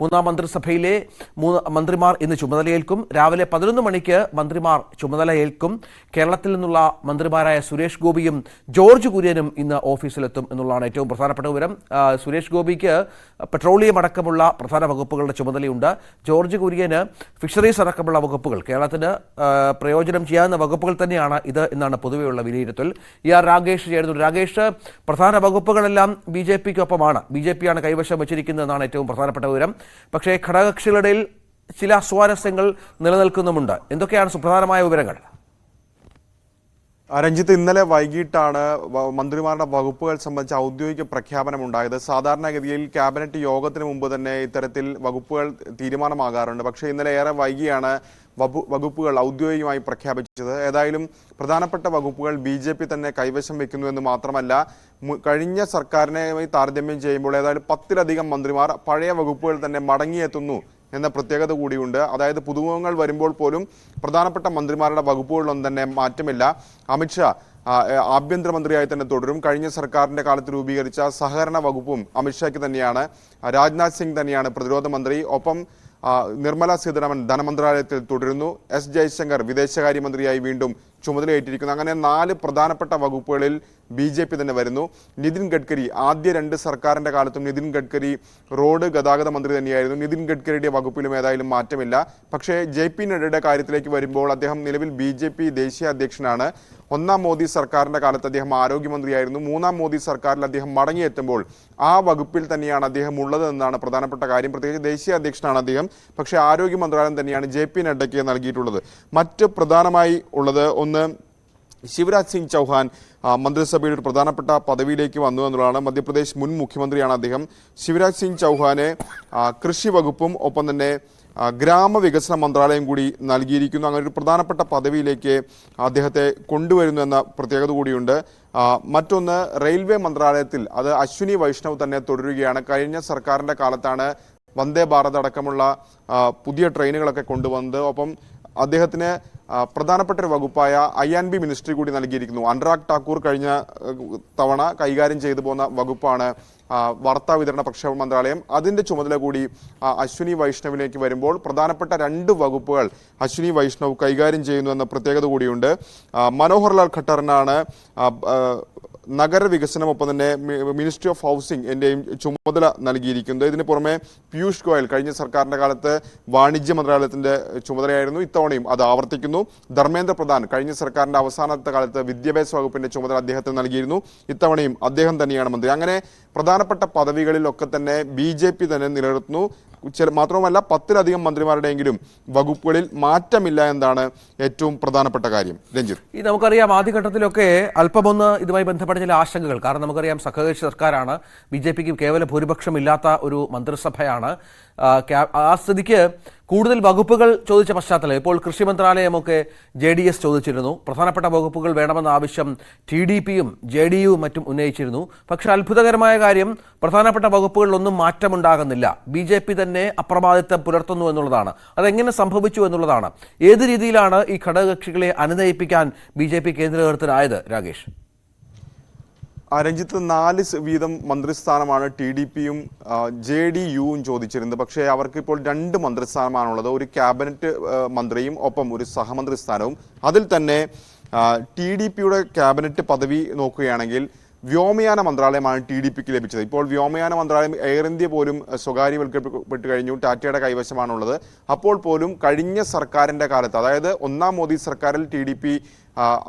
മൂന്നാം മന്ത്രിസഭയിലെ മന്ത്രിമാർ ഇന്ന് ചുമതലയേൽക്കും. രാവിലെ 11 മണിക്ക് മന്ത്രിമാർ ചുമതലയേൽക്കും. കേരളത്തിൽ നിന്നുള്ള മന്ത്രിമാരായ സുരേഷ് ഗോപിയും ജോർജ് കുര്യനും ഇന്ന് ഓഫീസിലെത്തും എന്നുള്ളതാണ് ഏറ്റവും പ്രധാനപ്പെട്ട വിവരം. സുരേഷ് ഗോപിക്ക് പെട്രോളിയം അടക്കമുള്ള പ്രധാന വകുപ്പുകളുടെ ചുമതലയുണ്ട്. ജോർജ് കുര്യന് ഫിഷറീസ് അടക്കമുള്ള വകുപ്പുകൾ, കേരളത്തിന് പ്രയോജനം ചെയ്യാവുന്ന വകുപ്പുകൾ തന്നെയാണ് ഇത് എന്നാണ് പൊതുവെയുള്ള വിലയിരുത്തൽ. രാഗേഷ് ചേരുന്നു. രാഗേഷ്, പ്രധാന വകുപ്പുകളെല്ലാം BJPക്കൊപ്പമാണ്, BJPയാണ് കൈവശം വച്ചിരിക്കുന്നതെന്നാണ് ഏറ്റവും പ്രധാനപ്പെട്ട വിവരം. പക്ഷേ ഘടകകക്ഷികളുടെ ചില അസ്വാരസ്യങ്ങൾ നിലനിൽക്കുന്നുമുണ്ട്. എന്തൊക്കെയാണ് സുപ്രധാനമായ വിവരങ്ങൾ? രഞ്ജിത്ത്, ഇന്നലെ വൈകിട്ടാണ് മന്ത്രിമാരുടെ വകുപ്പുകൾ സംബന്ധിച്ച ഔദ്യോഗിക പ്രഖ്യാപനമുണ്ടായത്. സാധാരണഗതിയിൽ ക്യാബിനറ്റ് യോഗത്തിന് മുമ്പ് തന്നെ ഇത്തരത്തിൽ വകുപ്പുകൾ തീരുമാനമാകാറുണ്ട്. പക്ഷേ ഇന്നലെ ഏറെ വൈകിയാണ് വകുപ്പുകൾ ഔദ്യോഗികമായി പ്രഖ്യാപിച്ചത്. ഏതായാലും പ്രധാനപ്പെട്ട വകുപ്പുകൾ BJP തന്നെ കൈവശം വെക്കുന്നു എന്ന് മാത്രമല്ല, കഴിഞ്ഞ സർക്കാരിനെ താരതമ്യം ചെയ്യുമ്പോൾ ഏതായാലും 10-ലധികം മന്ത്രിമാർ പഴയ വകുപ്പുകൾ തന്നെ മടങ്ങിയെത്തുന്നു എന്ന പ്രത്യേകത കൂടിയുണ്ട്. അതായത് പുതുമുഖങ്ങൾ വരുമ്പോൾ പോലും പ്രധാനപ്പെട്ട മന്ത്രിമാരുടെ വകുപ്പുകളിലൊന്നും തന്നെ മാറ്റമില്ല. അമിത്ഷാ ആഭ്യന്തരമന്ത്രിയായി തന്നെ തുടരും. കഴിഞ്ഞ സർക്കാരിന്റെ കാലത്ത് രൂപീകരിച്ച സഹകരണ വകുപ്പും അമിത്ഷായ്ക്ക് തന്നെയാണ്. രാജ്നാഥ് സിംഗ് തന്നെയാണ് പ്രതിരോധ മന്ത്രി. ഒപ്പം നിർമ്മല സീതാരാമൻ ധനമന്ത്രാലയത്തിൽ തുടരുന്നു. S. ജയശങ്കർ വിദേശകാര്യമന്ത്രിയായി വീണ്ടും ചുമതലയേറ്റിരിക്കുന്നു. അങ്ങനെ 4 പ്രധാനപ്പെട്ട വകുപ്പുകളിൽ BJP തന്നെ വരുന്നു. നിതിൻ ഗഡ്കരി, ആദ്യ 2 സർക്കാരിന്റെ കാലത്തും നിതിൻ ഗഡ്കരി റോഡ് ഗതാഗത മന്ത്രി തന്നെയായിരുന്നു. നിതിൻ ഗഡ്കരിയുടെ വകുപ്പിലും ഏതായാലും മാറ്റമില്ല. പക്ഷേ JP നഡ്ഡയുടെ കാര്യത്തിലേക്ക് വരുമ്പോൾ അദ്ദേഹം നിലവിൽ BJP ദേശീയ അധ്യക്ഷനാണ്. 1ാം മോദി സർക്കാരിന്റെ കാലത്ത് അദ്ദേഹം ആരോഗ്യമന്ത്രിയായിരുന്നു. 3ാം മോദി സർക്കാരിൽ അദ്ദേഹം മടങ്ങിയെത്തുമ്പോൾ ആ വകുപ്പിൽ തന്നെയാണ് അദ്ദേഹം ഉള്ളത് എന്നാണ് പ്രധാനപ്പെട്ട കാര്യം. പ്രത്യേകിച്ച് ദേശീയ അധ്യക്ഷനാണ് അദ്ദേഹം. പക്ഷേ ആരോഗ്യ മന്ത്രാലയം തന്നെയാണ് JP നഡ്ഡയ്ക്ക് നൽകിയിട്ടുള്ളത്. മറ്റ് പ്രധാനമായി ഉള്ളത് ഒന്ന്, ശിവരാജ് സിംഗ് ചൗഹാൻ മന്ത്രിസഭയിൽ ഒരു പ്രധാനപ്പെട്ട പദവിയിലേക്ക് വന്നു എന്നുള്ളതാണ്. മധ്യപ്രദേശ് മുൻ മുഖ്യമന്ത്രിയാണ് അദ്ദേഹം. ശിവരാജ് സിംഗ് ചൗഹാനെ കൃഷി വകുപ്പും ഒപ്പം തന്നെ ഗ്രാമവികസന മന്ത്രാലയം കൂടി നൽകിയിരിക്കുന്നു. അങ്ങനെ ഒരു പ്രധാനപ്പെട്ട പദവിയിലേക്ക് അദ്ദേഹത്തെ കൊണ്ടുവരുന്നു എന്ന പ്രത്യേകത കൂടിയുണ്ട്. മറ്റൊന്ന്, റെയിൽവേ മന്ത്രാലയത്തിൽ അത് അശ്വിനി വൈഷ്ണവ് തന്നെ തുടരുകയാണ്. കഴിഞ്ഞ സർക്കാരിൻ്റെ കാലത്താണ് വന്ദേ ഭാരത് അടക്കമുള്ള പുതിയ ട്രെയിനുകളൊക്കെ കൊണ്ടുവന്നത്. ഒപ്പം അദ്ദേഹത്തിന് പ്രധാനപ്പെട്ട ഒരു വകുപ്പായ IB മിനിസ്ട്രി കൂടി നൽകിയിരിക്കുന്നു. അനുരാഗ് ഠാക്കൂർ കഴിഞ്ഞ തവണ കൈകാര്യം ചെയ്തു പോകുന്ന വകുപ്പാണ് വാർത്താ വിതരണ പ്രക്ഷേപണ മന്ത്രാലയം. അതിൻ്റെ ചുമതല കൂടി അശ്വിനി വൈഷ്ണവിലേക്ക് വരുമ്പോൾ പ്രധാനപ്പെട്ട 2 വകുപ്പുകൾ അശ്വിനി വൈഷ്ണവ് കൈകാര്യം ചെയ്യുന്നു എന്ന പ്രത്യേകത കൂടിയുണ്ട്. മനോഹർലാൽ ഖട്ടറിനാണ് നഗരവികസനം ഒപ്പം തന്നെ മിനിസ്ട്രി ഓഫ് ഹൗസിംഗ് എന്റെയും ചുമതല നൽകിയിരിക്കുന്നത്. ഇതിന് പുറമെ പീയൂഷ് ഗോയൽ കഴിഞ്ഞ സർക്കാരിന്റെ കാലത്ത് വാണിജ്യ മന്ത്രാലയത്തിന്റെ ചുമതലയായിരുന്നു. ഇത്തവണയും അത് ആവർത്തിക്കുന്നു. ധർമ്മേന്ദ്ര പ്രധാൻ കഴിഞ്ഞ സർക്കാരിന്റെ അവസാനത്തെ കാലത്ത് വിദ്യാഭ്യാസ വകുപ്പിന്റെ ചുമതല അദ്ദേഹത്തിന് നൽകിയിരുന്നു. ഇത്തവണയും അദ്ദേഹം തന്നെയാണ് മന്ത്രി. അങ്ങനെ പ്രധാനപ്പെട്ട പദവികളിലൊക്കെ തന്നെ BJP തന്നെ നിലനിർത്തുന്നു. മാത്രവുമല്ല 10-ലധികം മന്ത്രിമാരുടെയെങ്കിലും വകുപ്പുകളിൽ മാറ്റമില്ല എന്നതാണ് ഏറ്റവും പ്രധാനപ്പെട്ട കാര്യം. രഞ്ജിത്ത്, നമുക്കറിയാം ആദ്യഘട്ടത്തിലൊക്കെ അല്പമൊന്ന് ഇതുമായി ബന്ധപ്പെട്ട ചില ആശങ്കകൾ. കാരണം നമുക്കറിയാം സഖ്യകക്ഷി സർക്കാരാണ്, BJPക്ക് കേവല ഭൂരിപക്ഷമില്ലാത്ത ഒരു മന്ത്രിസഭയാണ്. ആ സ്ഥിതിക്ക് കൂടുതൽ വകുപ്പുകൾ ചോദിച്ച പശ്ചാത്തലം ഇപ്പോൾ കൃഷി മന്ത്രാലയമൊക്കെ JDS ചോദിച്ചിരുന്നു. പ്രധാനപ്പെട്ട വകുപ്പുകൾ വേണമെന്ന ആവശ്യം TDPയും JDUവും മറ്റും ഉന്നയിച്ചിരുന്നു. പക്ഷെ അത്ഭുതകരമായ കാര്യം, പ്രധാനപ്പെട്ട വകുപ്പുകളിലൊന്നും മാറ്റമുണ്ടാകുന്നില്ല. BJP തന്നെ അപ്രമാദിത്വം പുലർത്തുന്നു എന്നുള്ളതാണ്. അതെങ്ങനെ സംഭവിച്ചു എന്നുള്ളതാണ്. ഏത് രീതിയിലാണ് ഈ ഘടകകക്ഷികളെ അനുനയിപ്പിക്കാൻ BJP കേന്ദ്ര നേതൃത്വത്തിനായത്? രാഗേഷ്, രഞ്ജിത്ത്, 4 വീതം മന്ത്രിസ്ഥാനമാണ് TDPയും JDUവും ചോദിച്ചിരുന്നത്. പക്ഷേ അവർക്കിപ്പോൾ 2 മന്ത്രിസ്ഥാനമാണുള്ളത്. ഒരു ക്യാബിനറ്റ് മന്ത്രിയും ഒപ്പം ഒരു സഹമന്ത്രി സ്ഥാനവും. അതിൽ തന്നെ TDPയുടെ ക്യാബിനറ്റ് പദവി നോക്കുകയാണെങ്കിൽ വ്യോമയാന മന്ത്രാലയമാണ് TDPക്ക് ലഭിച്ചത്. ഇപ്പോൾ വ്യോമയാന മന്ത്രാലയം എയർ ഇന്ത്യ പോലും സ്വകാര്യവൽക്കരിക്കപ്പെട്ട് കഴിഞ്ഞു, ടാറ്റയുടെ കൈവശമാണുള്ളത്. അപ്പോൾ പോലും കഴിഞ്ഞ സർക്കാരിൻ്റെ കാലത്ത്, അതായത് 1ാം മോദി സർക്കാരിൽ TDP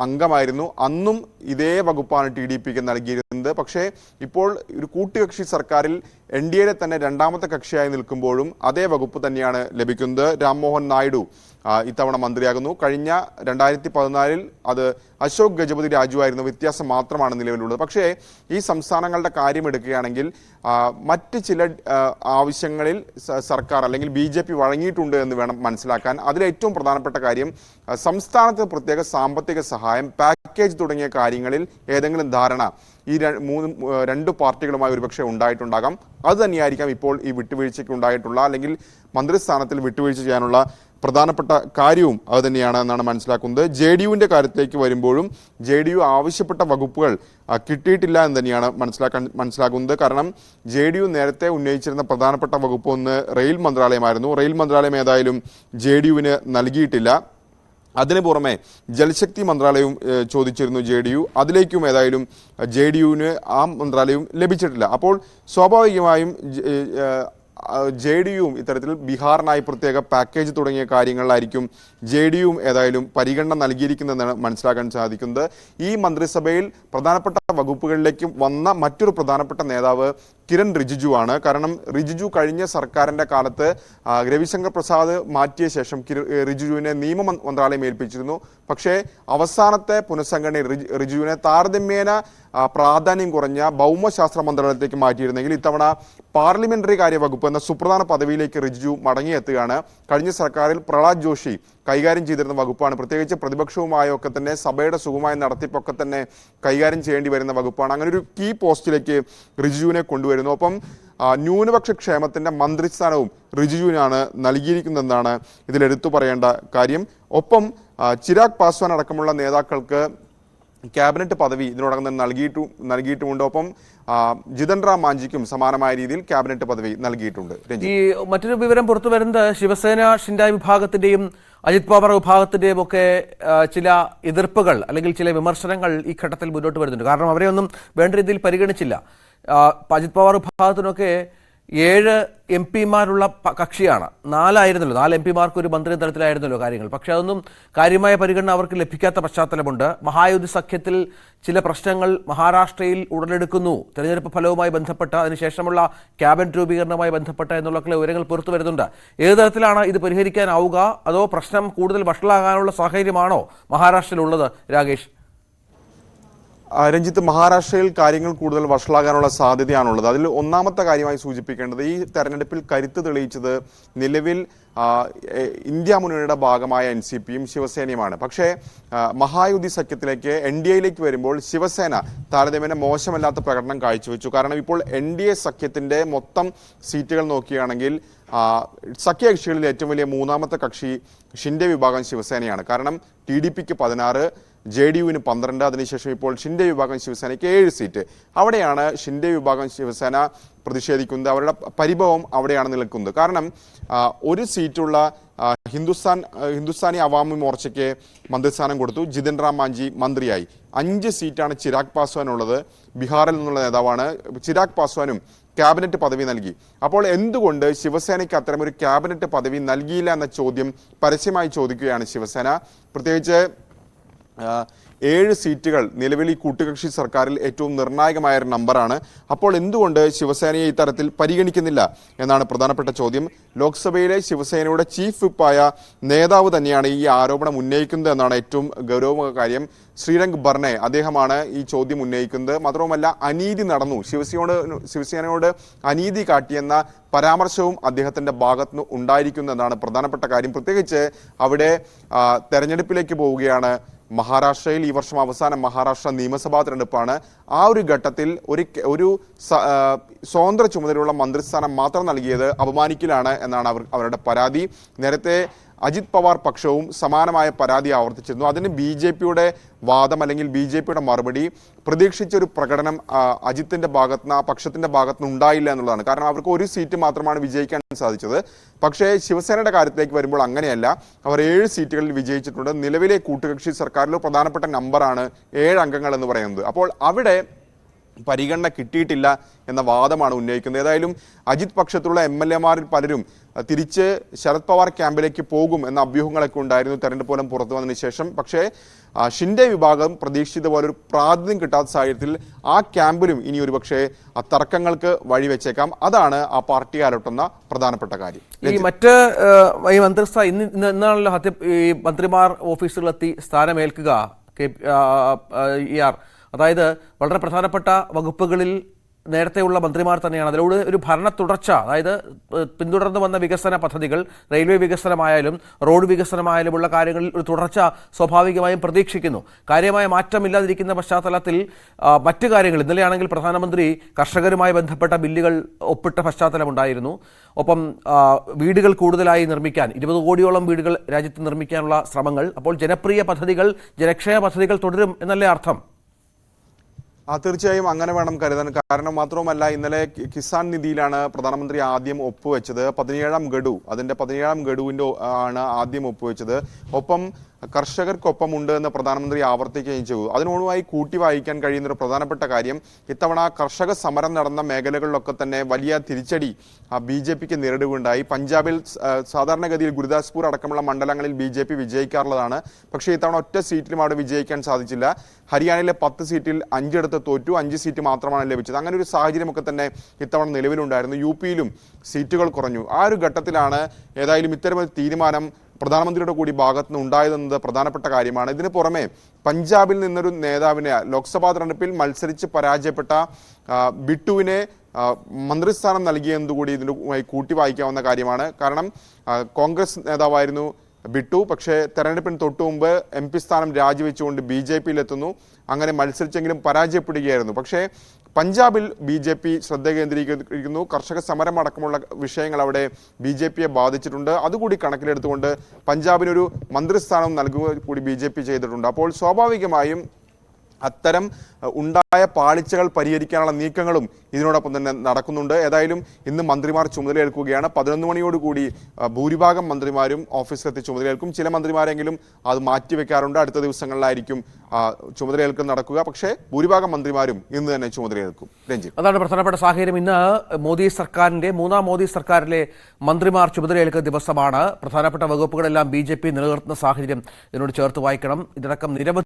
അംഗമായിരുന്നു. അന്നും ഇതേ വകുപ്പാണ് TDPക്ക് നൽകിയിരുന്നത്. പക്ഷേ ഇപ്പോൾ ഒരു കൂട്ടുകക്ഷി സർക്കാരിൽ NDAയുടെ തന്നെ 2ാമത്തെ കക്ഷിയായി നിൽക്കുമ്പോഴും അതേ വകുപ്പ് തന്നെയാണ് ലഭിക്കുന്നത്. രാംമോഹൻ നായിഡു ഇത്തവണ മന്ത്രിയാകുന്നു. കഴിഞ്ഞ 2014 അത് അശോക് ഗജപതി രാജുവായിരുന്നു. വ്യത്യാസം മാത്രമാണ് നിലവിലുള്ളത്. പക്ഷേ ഈ സംസ്ഥാനങ്ങളുടെ കാര്യം എടുക്കുകയാണെങ്കിൽ മറ്റ് ചില ആവശ്യങ്ങളിൽ സർക്കാർ അല്ലെങ്കിൽ BJP വഴങ്ങിയിട്ടുണ്ട് എന്ന് വേണം മനസ്സിലാക്കാൻ. അതിലേറ്റവും പ്രധാനപ്പെട്ട കാര്യം സംസ്ഥാനത്ത് പ്രത്യേക സാമ്പത്തിക സഹായം, പാക്കേജ് തുടങ്ങിയ കാര്യങ്ങളിൽ ഏതെങ്കിലും ധാരണ ഈ രണ്ട് പാർട്ടികളുമായി ഒരുപക്ഷെ ഉണ്ടായിട്ടുണ്ടാകാം. അത് തന്നെയായിരിക്കാം ഇപ്പോൾ ഈ വിട്ടുവീഴ്ചയ്ക്ക് ഉണ്ടായിട്ടുള്ള, അല്ലെങ്കിൽ മന്ത്രിസ്ഥാനത്തിൽ വിട്ടുവീഴ്ച ചെയ്യാനുള്ള പ്രധാനപ്പെട്ട കാര്യവും അത് തന്നെയാണ് എന്നാണ് മനസ്സിലാക്കുന്നത്. JDUവിൻ്റെ കാര്യത്തിലേക്ക് വരുമ്പോഴും JDU ആവശ്യപ്പെട്ട വകുപ്പുകൾ കിട്ടിയിട്ടില്ല എന്ന് തന്നെയാണ് മനസ്സിലാക്കുന്നത്. കാരണം JDU നേരത്തെ ഉന്നയിച്ചിരുന്ന പ്രധാനപ്പെട്ട വകുപ്പ് ഒന്ന് റെയിൽ മന്ത്രാലയമായിരുന്നു. റെയിൽ മന്ത്രാലയം ഏതായാലും JDUവിന് നൽകിയിട്ടില്ല. അതിനു പുറമെ ജലശക്തി മന്ത്രാലയവും ചോദിച്ചിരുന്നു JDU. അതിലേക്കും ഏതായാലും JDUവിന് ആ മന്ത്രാലയവും ലഭിച്ചിട്ടില്ല. അപ്പോൾ സ്വാഭാവികമായും JDUവും ഇത്തരത്തിൽ ബീഹാറിനായി പ്രത്യേക പാക്കേജ് തുടങ്ങിയ കാര്യങ്ങളിലായിരിക്കും JDUവും ഏതായാലും പരിഗണന നൽകിയിരിക്കുന്നതെന്നാണ് മനസ്സിലാക്കാൻ സാധിക്കുന്നത്. ഈ മന്ത്രിസഭയിൽ പ്രധാനപ്പെട്ട വകുപ്പുകളിലേക്ക് വന്ന മറ്റൊരു പ്രധാനപ്പെട്ട നേതാവ് കിരൺ റിജിജു ആണ്. കാരണം റിജിജു കഴിഞ്ഞ സർക്കാരിൻ്റെ കാലത്ത് രവിശങ്കർ പ്രസാദ് മാറ്റിയ ശേഷം റിജിജുവിനെ നിയമ മന്ത്രാലയം ഏൽപ്പിച്ചിരുന്നു. പക്ഷേ അവസാനത്തെ പുനഃസംഘടനയിൽ റിജിജുവിനെ താരതമ്യേന പ്രാധാന്യം കുറഞ്ഞ ഭൗമശാസ്ത്ര മന്ത്രാലയത്തിലേക്ക് മാറ്റിയിരുന്നെങ്കിൽ ഇത്തവണ പാർലമെന്ററി കാര്യ വകുപ്പ് എന്ന സുപ്രധാന പദവിയിലേക്ക് റിജിജു മടങ്ങിയെത്തുകയാണ്. കഴിഞ്ഞ സർക്കാരിൽ പ്രഹ്ലാദ് ജോഷി കൈകാര്യം ചെയ്തിരുന്ന വകുപ്പാണ്. പ്രത്യേകിച്ച് പ്രതിപക്ഷവുമായൊക്കെ തന്നെ സഭയുടെ സുഗമമായ നടത്തിപ്പൊക്കെ തന്നെ കൈകാര്യം ചെയ്യേണ്ടി വരുന്ന വകുപ്പാണ്. അങ്ങനെ ഒരു കീ പോസ്റ്റിലേക്ക് റിജിജുവിനെ കൊണ്ടുവരുന്നു. ഒപ്പം ന്യൂനപക്ഷ ക്ഷേമത്തിൻ്റെ മന്ത്രിസ്ഥാനവും റിജിജുവിനാണ് നൽകിയിരിക്കുന്നതെന്നാണ് ഇതിലെടുത്തു പറയേണ്ട കാര്യം. ഒപ്പം ചിരാഗ് പാസ്വാൻ അടക്കമുള്ള നേതാക്കൾക്ക് ക്യാബിനറ്റ് പദവി ഇതിനോടകം തന്നെ നൽകിയിട്ടുമുണ്ട്. ഒപ്പം ജിതൻ റാം മാഞ്ചിക്കും സമാനമായ രീതിയിൽ ക്യാബിനറ്റ് പദവി നൽകിയിട്ടുണ്ട്. ഈ മറ്റൊരു വിവരം പുറത്തു വരുന്നത് ശിവസേന ഷിൻഡായ് വിഭാഗത്തിന്റെയും അജിത് പവാർ വിഭാഗത്തിന്റെയും ഒക്കെ ചില എതിർപ്പുകൾ അല്ലെങ്കിൽ ചില വിമർശനങ്ങൾ ഈ ഘട്ടത്തിൽ മുന്നോട്ട് വരുന്നുണ്ട്. കാരണം അവരെയൊന്നും വേണ്ട രീതിയിൽ പരിഗണിച്ചില്ല. അജിത് പവാർ വിഭാഗത്തിനൊക്കെ 7 MP-മാരുള്ള കക്ഷിയാണ്. 4 MP-മാർക്ക് ഒരു മന്ത്രി തലത്തിലായിരുന്നല്ലോ കാര്യങ്ങൾ. പക്ഷെ അതൊന്നും കാര്യമായ പരിഗണന അവർക്ക് ലഭിക്കാത്ത പശ്ചാത്തലമുണ്ട്. മഹായുതി സഖ്യത്തിൽ ചില പ്രശ്നങ്ങൾ മഹാരാഷ്ട്രയിൽ ഉടലെടുക്കുന്നു. തെരഞ്ഞെടുപ്പ് ഫലവുമായി ബന്ധപ്പെട്ട അതിനുശേഷമുള്ള ക്യാബിനറ്റ് രൂപീകരണവുമായി ബന്ധപ്പെട്ട എന്നുള്ള വിവരങ്ങൾ പുറത്തു വരുന്നുണ്ട്. ഏത് തരത്തിലാണ് ഇത് പരിഹരിക്കാനാവുക? അതോ പ്രശ്നം കൂടുതൽ വഷളാകാനുള്ള സാഹചര്യമാണോ മഹാരാഷ്ട്രയിലുള്ളത്? രാകേഷ്, രഞ്ജിത്ത്, മഹാരാഷ്ട്രയിൽ കാര്യങ്ങൾ കൂടുതൽ വഷളാകാനുള്ള സാധ്യതയാണുള്ളത്. അതിൽ ഒന്നാമത്തെ കാര്യമായി സൂചിപ്പിക്കേണ്ടത് ഈ തെരഞ്ഞെടുപ്പിൽ കരുത്ത് തെളിയിച്ചത് നിലവിൽ ഇന്ത്യ മുന്നണിയുടെ ഭാഗമായ NCPയും ശിവസേനയുമാണ്. പക്ഷേ മഹായുതി സഖ്യത്തിലേക്ക് NDAയിലേക്ക് വരുമ്പോൾ ശിവസേന താരതമ്യേന മോശമല്ലാത്ത പ്രകടനം കാഴ്ചവെച്ചു. കാരണം ഇപ്പോൾ NDA സഖ്യത്തിൻ്റെ മൊത്തം സീറ്റുകൾ നോക്കുകയാണെങ്കിൽ സഖ്യകക്ഷികളിൽ ഏറ്റവും വലിയ മൂന്നാമത്തെ കക്ഷി ഷിൻഡെ വിഭാഗം ശിവസേനയാണ്. കാരണം TDPക്ക് 16, JDUവിന് 12, അതിനുശേഷം ഇപ്പോൾ ഷിൻഡെ വിഭാഗം ശിവസേനയ്ക്ക് 7 സീറ്റ്. അവിടെയാണ് ഷിൻഡെ വിഭാഗം ശിവസേന പ്രതിഷേധിക്കുന്നത്. അവരുടെ പരിഭവം അവിടെയാണ് നിൽക്കുന്നത്. കാരണം ഒരു സീറ്റുള്ള ഹിന്ദുസ്ഥാനി അവാമി മോർച്ചയ്ക്ക് മന്ത്രിസ്ഥാനം കൊടുത്തു. ജിതൻ റാം മാഞ്ചി മന്ത്രിയായി. 5 സീറ്റാണ് ചിരാഗ് പാസ്വാൻ ഉള്ളത്. ബീഹാറിൽ നിന്നുള്ള നേതാവാണ്. ചിരാഗ് പാസ്വാനും ക്യാബിനറ്റ് പദവി നൽകി. അപ്പോൾ എന്തുകൊണ്ട് ശിവസേനയ്ക്ക് അത്തരമൊരു ക്യാബിനറ്റ് പദവി നൽകിയില്ല എന്ന ചോദ്യം പരസ്യമായി ചോദിക്കുകയാണ് ശിവസേന. പ്രത്യേകിച്ച് 7 സീറ്റുകൾ നിലവിൽ ഈ കൂട്ടുകക്ഷി സർക്കാരിൽ ഏറ്റവും നിർണായകമായ ഒരു നമ്പറാണ്. അപ്പോൾ എന്തുകൊണ്ട് ശിവസേനയെ ഇത്തരത്തിൽ പരിഗണിക്കുന്നില്ല എന്നാണ് പ്രധാനപ്പെട്ട ചോദ്യം. ലോക്സഭയിലെ ശിവസേനയുടെ ചീഫ് വിപ്പായ നേതാവ് തന്നെയാണ് ഈ ആരോപണം ഉന്നയിക്കുന്നത് എന്നാണ് ഏറ്റവും ഗൗരവമുള്ള കാര്യം. ശ്രീരംഗ് ബർണെ അദ്ദേഹമാണ് ഈ ചോദ്യം ഉന്നയിക്കുന്നത്. മാത്രവുമല്ല, അനീതി നടന്നു, ശിവസേനയോട് അനീതി കാട്ടിയെന്ന പരാമർശവും അദ്ദേഹത്തിൻ്റെ ഭാഗത്തുനിന്ന് ഉണ്ടായിരിക്കുന്നു എന്നാണ് പ്രധാനപ്പെട്ട കാര്യം. പ്രത്യേകിച്ച് അവിടെ തെരഞ്ഞെടുപ്പിലേക്ക് പോവുകയാണ്. മഹാരാഷ്ട്രയിൽ ഈ വർഷം അവസാനം മഹാരാഷ്ട്ര നിയമസഭാ തെരഞ്ഞെടുപ്പാണ്. ആ ഒരു ഘട്ടത്തിൽ ഒരു സ്വതന്ത്ര ചുമതലയുള്ള മന്ത്രിസ്ഥാനം മാത്രം നൽകിയത് അപമാനിക്കലാണ് എന്നാണ് അവരുടെ പരാതി. നേരത്തെ അജിത് പവാർ പക്ഷവും സമാനമായ പരാതി ആവർത്തിച്ചിരുന്നു. അതിന് BJPയുടെ വാദം അല്ലെങ്കിൽ BJPയുടെ മറുപടി പ്രതീക്ഷിച്ചൊരു പ്രകടനം അജിത്തിന്റെ ഭാഗത്തുനിന്ന്, ആ പക്ഷത്തിന്റെ ഭാഗത്തുനിന്ന് ഉണ്ടായില്ല എന്നുള്ളതാണ്. കാരണം അവർക്ക് 1 സീറ്റ് മാത്രമാണ് വിജയിക്കാൻ സാധിച്ചത്. പക്ഷേ ശിവസേനയുടെ കാര്യത്തിലേക്ക് വരുമ്പോൾ അങ്ങനെയല്ല. അവർ 7 സീറ്റുകളിൽ വിജയിച്ചിട്ടുണ്ട്. നിലവിലെ കൂട്ടുകക്ഷി സർക്കാരിലെ പ്രധാനപ്പെട്ട നമ്പറാണ് 7 അംഗങ്ങൾ എന്ന് പറയുന്നത്. അപ്പോൾ അവിടെ പരിഗണന കിട്ടിയിട്ടില്ല എന്ന വാദമാണ് ഉന്നയിക്കുന്നത്. ഏതായാലും അജിത് പക്ഷത്തുള്ള MLA-മാരിൽ പലരും തിരിച്ച് ശരത് പവാർ ക്യാമ്പിലേക്ക് പോകും എന്ന അഭ്യൂഹങ്ങളൊക്കെ ഉണ്ടായിരുന്നു തെരഞ്ഞെടുപ്പ് ഫലം പുറത്തു വന്നതിന് ശേഷം. പക്ഷേ ഷിൻഡെ വിഭാഗം പ്രതീക്ഷിച്ച പോലെ ഒരു പ്രാതിനിധ്യം കിട്ടാത്ത സാഹചര്യത്തിൽ ആ ക്യാമ്പിലും ഇനി ഒരുപക്ഷെ തർക്കങ്ങൾക്ക് വഴിവെച്ചേക്കാം. അതാണ് ആ പാർട്ടി അലട്ടുന്ന പ്രധാനപ്പെട്ട കാര്യം. ഈ മന്ത്രിസ്ഥാനം ഇന്നാണല്ലോ ഈ മന്ത്രിമാർ ഓഫീസുകളിലെത്തി സ്ഥാനമേൽക്കുക. അതായത് വളരെ പ്രധാനപ്പെട്ട വകുപ്പുകളിൽ നേരത്തെയുള്ള മന്ത്രിമാർ തന്നെയാണ്. അതിലൂടെ ഒരു ഭരണ തുടർച്ച, അതായത് പിന്തുടർന്നു വന്ന വികസന പദ്ധതികൾ, റെയിൽവേ വികസനമായാലും റോഡ് വികസനമായാലുമുള്ള കാര്യങ്ങളിൽ ഒരു തുടർച്ച സ്വാഭാവികമായും പ്രതീക്ഷിക്കുന്നു. കാര്യമായ മാറ്റമില്ലാതിരിക്കുന്ന പശ്ചാത്തലത്തിൽ മറ്റു കാര്യങ്ങൾ, ഇന്നലെയാണെങ്കിൽ പ്രധാനമന്ത്രി കർഷകരുമായി ബന്ധപ്പെട്ട ബില്ലുകൾ ഒപ്പിട്ട പശ്ചാത്തലമുണ്ടായിരുന്നു. ഒപ്പം വീടുകൾ കൂടുതലായി നിർമ്മിക്കാൻ 20 കോടിയോളം വീടുകൾ രാജ്യത്ത് നിർമ്മിക്കാനുള്ള ശ്രമങ്ങൾ. അപ്പോൾ ജനപ്രിയ പദ്ധതികൾ, ജനക്ഷേമ പദ്ധതികൾ തുടരും എന്നല്ലേ അർത്ഥം? തീർച്ചയായും അങ്ങനെ വേണം കരുതാൻ. കാരണം മാത്രവുമല്ല, ഇന്നലെ കിസാൻ നിധിയിലാണ് പ്രധാനമന്ത്രി ആദ്യം ഒപ്പുവെച്ചത്. 17ാം ഗഡു, അതിന്റെ 17ാം ഗഡുവിന്റെ ആണ് ആദ്യം ഒപ്പുവെച്ചത്. ഒപ്പം കർഷകർക്കൊപ്പമുണ്ട് എന്ന് പ്രധാനമന്ത്രി ആവർത്തിക്കുകയും ചെയ്തു. അതിനോടുമായി കൂട്ടി വായിക്കാൻ കഴിയുന്ന ഒരു പ്രധാനപ്പെട്ട കാര്യം, ഇത്തവണ കർഷക സമരം നടന്ന മേഖലകളിലൊക്കെ തന്നെ വലിയ തിരിച്ചടി BJPക്ക് നേരിടുകയുണ്ടായി. പഞ്ചാബിൽ സാധാരണഗതിയിൽ ഗുരുദാസ്പൂർ അടക്കമുള്ള മണ്ഡലങ്ങളിൽ BJP വിജയിക്കാറുള്ളതാണ്. പക്ഷേ ഇത്തവണ ഒറ്റ സീറ്റിലും അവിടെ വിജയിക്കാൻ സാധിച്ചില്ല. ഹരിയാനയിലെ 10 സീറ്റിൽ 5 ഇടത്ത് തോറ്റു, 5 സീറ്റ് മാത്രമാണ് ലഭിച്ചത്. അങ്ങനെ ഒരു സാഹചര്യമൊക്കെ തന്നെ ഇത്തവണ നിലവിലുണ്ടായിരുന്നു. UPയിലും സീറ്റുകൾ കുറഞ്ഞു. ആ ഒരു ഘട്ടത്തിലാണ് ഏതായാലും ഇത്തരമൊരു തീരുമാനം പ്രധാനമന്ത്രിയുടെ കൂടി ഭാഗത്ത് നിന്ന് ഉണ്ടായതെന്നത് പ്രധാനപ്പെട്ട കാര്യമാണ്. ഇതിന് പുറമെ പഞ്ചാബിൽ നിന്നൊരു നേതാവിനെ, ലോക്സഭാ തെരഞ്ഞെടുപ്പിൽ മത്സരിച്ച് പരാജയപ്പെട്ട ബിട്ടുവിനെ മന്ത്രിസ്ഥാനം നൽകിയെന്നുകൂടി ഇതിനുമായി കൂട്ടി വായിക്കാവുന്ന കാര്യമാണ്. കാരണം കോൺഗ്രസ് നേതാവായിരുന്നു ബിട്ടു. പക്ഷേ തെരഞ്ഞെടുപ്പിന് തൊട്ടു മുമ്പ് MP സ്ഥാനം രാജിവെച്ചുകൊണ്ട് BJPയിലെത്തുന്നു. അങ്ങനെ മത്സരിച്ചെങ്കിലും പരാജയപ്പെടുകയായിരുന്നു. പക്ഷേ പഞ്ചാബിൽ BJP ശ്രദ്ധ കേന്ദ്രീകരിക്കുന്നു. കർഷക സമരം അടക്കമുള്ള വിഷയങ്ങൾ അവിടെ BJPയെ ബാധിച്ചിട്ടുണ്ട്. അതുകൂടി കണക്കിലെടുത്തുകൊണ്ട് പഞ്ചാബിനൊരു മന്ത്രിസ്ഥാനം നൽകുക കൂടി BJP ചെയ്തിട്ടുണ്ട്. അപ്പോൾ സ്വാഭാവികമായും അത്തരം ഉണ്ടായ പാളിച്ചകൾ പരിഹരിക്കാനുള്ള നീക്കങ്ങളും ഇതിനോടൊപ്പം തന്നെ നടക്കുന്നുണ്ട്. ഏതായാലും ഇന്ന് മന്ത്രിമാർ ചുമതലയേൽക്കുകയാണ്. 11 മണിയോടുകൂടി ഭൂരിഭാഗം മന്ത്രിമാരും ഓഫീസിലെത്തി ചുമതലയേൽക്കും. ചില മന്ത്രിമാരെങ്കിലും അത് മാറ്റിവെക്കാറുണ്ട്. അടുത്ത ദിവസങ്ങളിലായിരിക്കും ചുമതലയേൽക്കൽ നടക്കുക. പക്ഷേ ഭൂരിഭാഗം മന്ത്രിമാരും ഇന്ന് തന്നെ ചുമതലയേൽക്കും. രഞ്ജിത്ത്, അതാണ് പ്രധാനപ്പെട്ട സാഹചര്യം. ഇന്ന് മോദി സർക്കാരിന്റെ 3ാം മോദി സർക്കാരിലെ മന്ത്രിമാർ ചുമതലയേൽക്കുന്ന ദിവസമാണ്. പ്രധാനപ്പെട്ട വകുപ്പുകളെല്ലാം BJP നിലനിർത്തുന്ന സാഹചര്യം ഇതിനോട് ചേർത്ത് വായിക്കണം. ഇതിനടക്കം നിരവധി